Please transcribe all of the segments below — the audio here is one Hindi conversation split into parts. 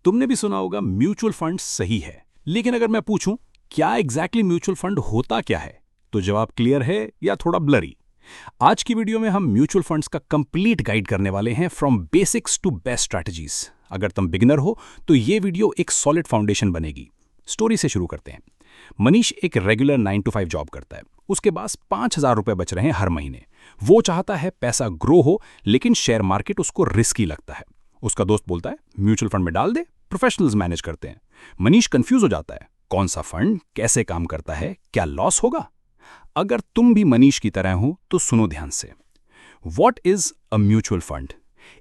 तुमने भी सुना होगा म्यूचुअल फंड सही है, लेकिन अगर मैं पूछूं क्या एग्जैक्टली म्यूचुअल फंड होता क्या है, तो जवाब क्लियर है या थोड़ा ब्लरी। आज की वीडियो में हम म्यूचुअल फंड्स का कंप्लीट गाइड करने वाले हैं, from basics to best strategies. अगर तुम बिगिनर हो तो ये वीडियो एक सॉलिड फाउंडेशन बनेगी। स्टोरी से शुरू करते हैं। मनीष एक रेगुलर 9 to 5 जॉब करता है। उसके पास 5,000 रुपए बच रहे हैं हर महीने। वो चाहता है पैसा ग्रो हो, लेकिन शेयर मार्केट उसको रिस्की लगता है। उसका दोस्त बोलता है म्यूचुअल फंड में डाल दे, प्रोफेशनल्स मैनेज करते हैं। मनीष कंफ्यूज हो जाता है, कौन सा फंड, कैसे काम करता है, क्या लॉस होगा। अगर तुम भी मनीष की तरह हो तो सुनो ध्यान से। What is a mutual fund?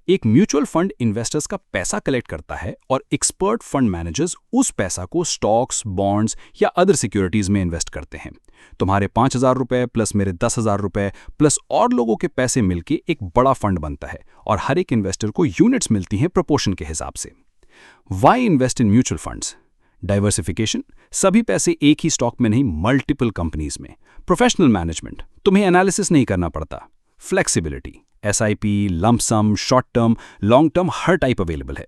एक म्यूचुअल फंड इन्वेस्टर्स का पैसा कलेक्ट करता है और एक्सपर्ट फंड मैनेजर्स उस पैसा को स्टॉक्स, बॉन्ड्स या अदर सिक्योरिटीज में इन्वेस्ट करते हैं। तुम्हारे 5,000 रुपए प्लस मेरे 10,000 रुपए प्लस और लोगों के पैसे मिलके एक बड़ा फंड बनता है, और हर एक इन्वेस्टर को यूनिट्स मिलती हैं प्रोपोर्शन के हिसाब से। Why invest in mutual funds? Diversification, सभी पैसे एक ही स्टॉक में नहीं, मल्टीपल कंपनीज में। प्रोफेशनल मैनेजमेंट, तुम्हें एनालिसिस नहीं करना पड़ता। Flexibility, SIP, lump sum, short term, long term, हर टाइप अवेलेबल है।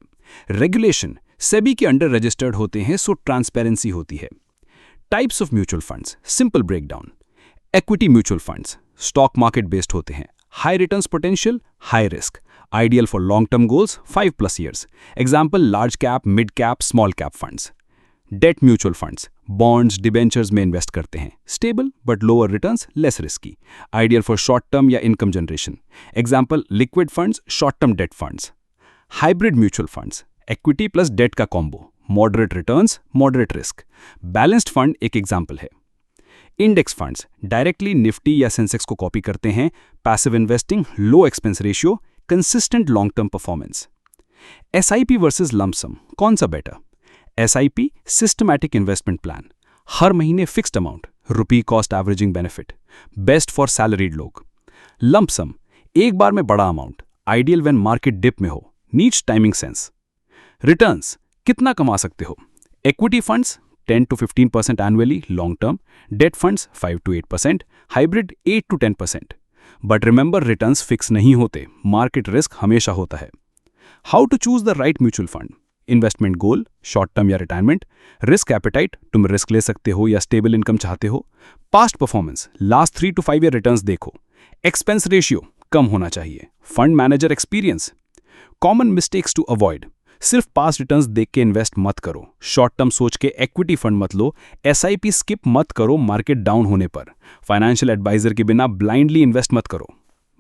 रेगुलेशन, सेबी के अंडर रजिस्टर्ड होते हैं, सो ट्रांसपेरेंसी होती है। Types of mutual funds, simple breakdown. Equity mutual funds stock market based होते हैं, high returns potential, high risk, ideal for long term goals 5+ years. Example large cap, mid cap, small cap funds. Debt mutual funds bonds, debentures में इन्वेस्ट करते हैं, stable but lower returns, less risky, ideal for short term या income generation. Example liquid funds, short term debt funds. Hybrid mutual funds equity plus debt का combo, moderate returns, moderate risk. Balanced fund एक एग्जाम्पल है। इंडेक्स फंड्स डायरेक्टली निफ्टी या सेंसेक्स को कॉपी करते हैं, passive investing, low expense ratio, consistent long term performance. SIP versus lump sum, कौन सा better? SIP systematic investment plan, हर महीने fixed amount, rupee cost averaging benefit, best for salaried लोग। लंप सम एक बार में बड़ा amount, ideal when market dip में हो, नीड्स टाइमिंग सेंस। रिटर्न्स कितना कमा सकते हो? Equity funds 10 to 15% annually, long term. Debt funds 5 to 8%, hybrid 8 to 10%। But remember, returns fix नहीं होते, मार्केट रिस्क हमेशा होता है। How to choose the right mutual fund? Investment goal, short term या रिटायरमेंट। रिस्क एपेटाइट, तुम रिस्क ले सकते हो या स्टेबल इनकम चाहते हो। Past performance, last 3 to 5 year returns देखो। एक्सपेंस रेशियो कम होना चाहिए। Fund manager experience. Common mistakes to avoid, सिर्फ पास्ट रिटर्न्स देख के इन्वेस्ट मत करो। शॉर्ट टर्म सोच के इक्विटी फंड मत लो। SIP स्किप मत करो मार्केट डाउन होने पर। फाइनेंशियल एडवाइजर के बिना ब्लाइंडली इन्वेस्ट मत करो।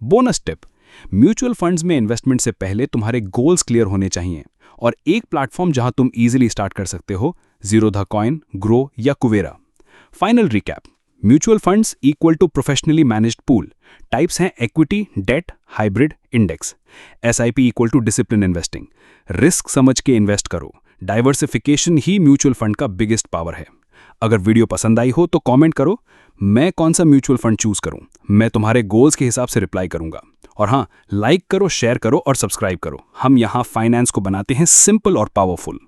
बोनस टिप, म्यूचुअल फंड्स में इन्वेस्टमेंट से पहले तुम्हारे गोल्स क्लियर होने चाहिए, और एक प्लेटफॉर्म जहां तुम इजीली स्टार्ट कर सकते हो, Zerodha Coin, ग्रो या Kuvera. Final recap, mutual funds equal to professionally managed pool. Types हैं equity, debt, hybrid, index. SIP equal to discipline investing, risk समझ के इन्वेस्ट करो। डाइवर्सिफिकेशन ही म्यूचुअल फंड का बिगेस्ट पावर है। अगर वीडियो पसंद आई हो तो कमेंट करो, मैं कौन सा म्यूचुअल फंड चूज करूं। मैं तुम्हारे गोल्स के हिसाब से रिप्लाई करूंगा। और हाँ, लाइक करो, शेयर करो और सब्सक्राइब करो। हम यहाँ फाइनेंस को बनाते हैं सिंपल और पावरफुल।